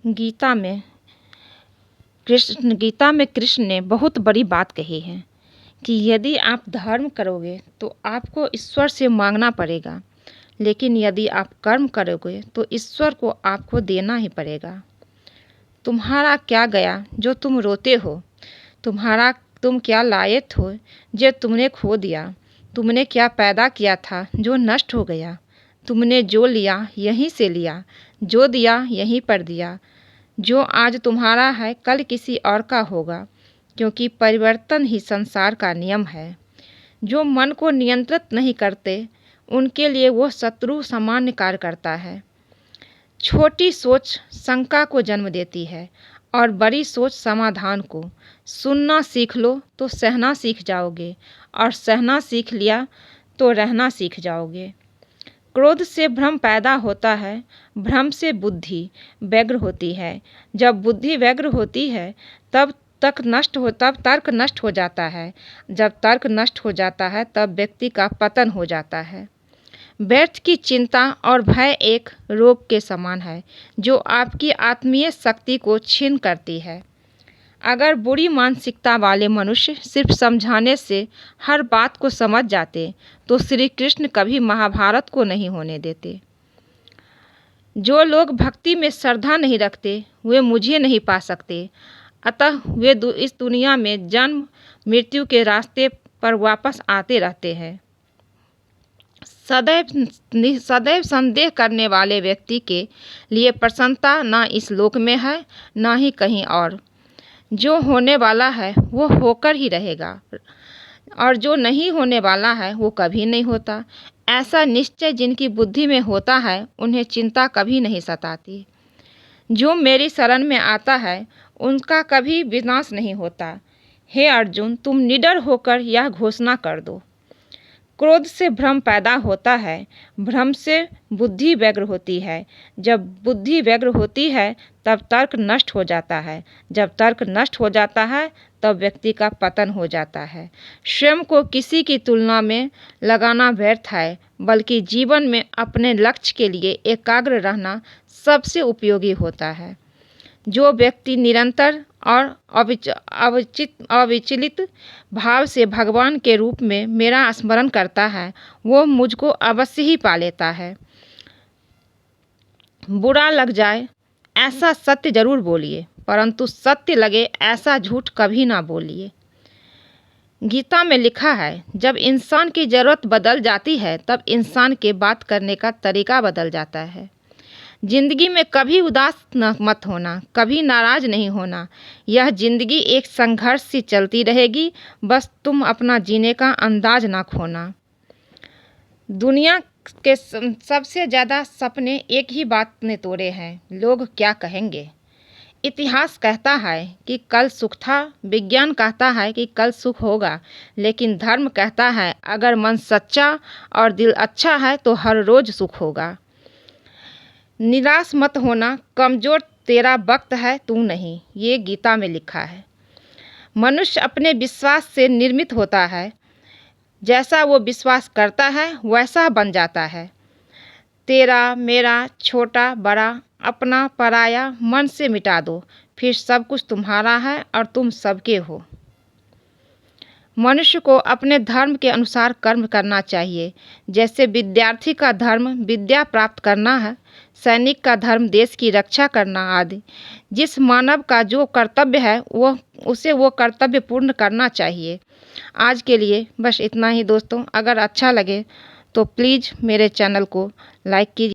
गीता में कृष्ण ने बहुत बड़ी बात कही है कि यदि आप धर्म करोगे तो आपको ईश्वर से मांगना पड़ेगा, लेकिन यदि आप कर्म करोगे तो ईश्वर को आपको देना ही पड़ेगा। तुम्हारा क्या गया जो तुम रोते हो? तुम क्या लाए थे जो तुमने खो दिया? तुमने क्या पैदा किया था जो नष्ट हो गया? तुमने जो लिया यहीं से लिया, जो दिया यहीं पर दिया। जो आज तुम्हारा है कल किसी और का होगा, क्योंकि परिवर्तन ही संसार का नियम है। जो मन को नियंत्रित नहीं करते उनके लिए वो शत्रु सामान्य कार्य करता है। छोटी सोच शंका को जन्म देती है और बड़ी सोच समाधान को। सुनना सीख लो तो सहना सीख जाओगे, और सहना सीख लिया तो रहना सीख जाओगे। क्रोध से भ्रम पैदा होता है, भ्रम से बुद्धि व्यग्र होती है। जब बुद्धि व्यग्र होती है तब तर्क नष्ट हो जाता है। जब तर्क नष्ट हो जाता है तब व्यक्ति का पतन हो जाता है। व्यर्थ की चिंता और भय एक रोग के समान है जो आपकी आत्मीय शक्ति को छीन करती है। अगर बुरी मानसिकता वाले मनुष्य सिर्फ समझाने से हर बात को समझ जाते तो श्री कृष्ण कभी महाभारत को नहीं होने देते। जो लोग भक्ति में श्रद्धा नहीं रखते वे मुझे नहीं पा सकते, अतः वे इस दुनिया में जन्म मृत्यु के रास्ते पर वापस आते रहते हैं। सदैव संदेह करने वाले व्यक्ति के लिए प्रसन्नता ना इस लोक में है ना ही कहीं और। जो होने वाला है वो होकर ही रहेगा, और जो नहीं होने वाला है वो कभी नहीं होता। ऐसा निश्चय जिनकी बुद्धि में होता है उन्हें चिंता कभी नहीं सताती। जो मेरी शरण में आता है उनका कभी विनाश नहीं होता। हे अर्जुन, तुम निडर होकर यह घोषणा कर दो। क्रोध से भ्रम पैदा होता है, भ्रम से बुद्धि व्यग्र होती है। जब बुद्धि व्यग्र होती है तब तर्क नष्ट हो जाता है। जब तर्क नष्ट हो जाता है तब व्यक्ति का पतन हो जाता है। स्वयं को किसी की तुलना में लगाना व्यर्थ है, बल्कि जीवन में अपने लक्ष्य के लिए एकाग्र रहना सबसे उपयोगी होता है। जो व्यक्ति निरंतर और अविचलित भाव से भगवान के रूप में मेरा स्मरण करता है वो मुझको अवश्य ही पा लेता है। बुरा लग जाए ऐसा सत्य जरूर बोलिए, परंतु सत्य लगे ऐसा झूठ कभी ना बोलिए। गीता में लिखा है, जब इंसान की ज़रूरत बदल जाती है तब इंसान के बात करने का तरीका बदल जाता है। जिंदगी में कभी उदास मत होना, कभी नाराज नहीं होना। यह जिंदगी एक संघर्ष से चलती रहेगी, बस तुम अपना जीने का अंदाज ना खोना। दुनिया के सबसे ज़्यादा सपने एक ही बात ने तोड़े हैं, लोग क्या कहेंगे। इतिहास कहता है कि कल सुख था, विज्ञान कहता है कि कल सुख होगा, लेकिन धर्म कहता है अगर मन सच्चा और दिल अच्छा है तो हर रोज़ सुख होगा। निराश मत होना, कमज़ोर तेरा वक्त है तू नहीं, ये गीता में लिखा है। मनुष्य अपने विश्वास से निर्मित होता है, जैसा वो विश्वास करता है वैसा बन जाता है। तेरा मेरा छोटा बड़ा अपना पराया मन से मिटा दो, फिर सब कुछ तुम्हारा है और तुम सबके हो। मनुष्य को अपने धर्म के अनुसार कर्म करना चाहिए। जैसे विद्यार्थी का धर्म विद्या प्राप्त करना है, सैनिक का धर्म देश की रक्षा करना आदि। जिस मानव का जो कर्तव्य है वो कर्तव्य पूर्ण करना चाहिए। आज के लिए बस इतना ही दोस्तों। अगर अच्छा लगे तो प्लीज़ मेरे चैनल को लाइक कीजिए।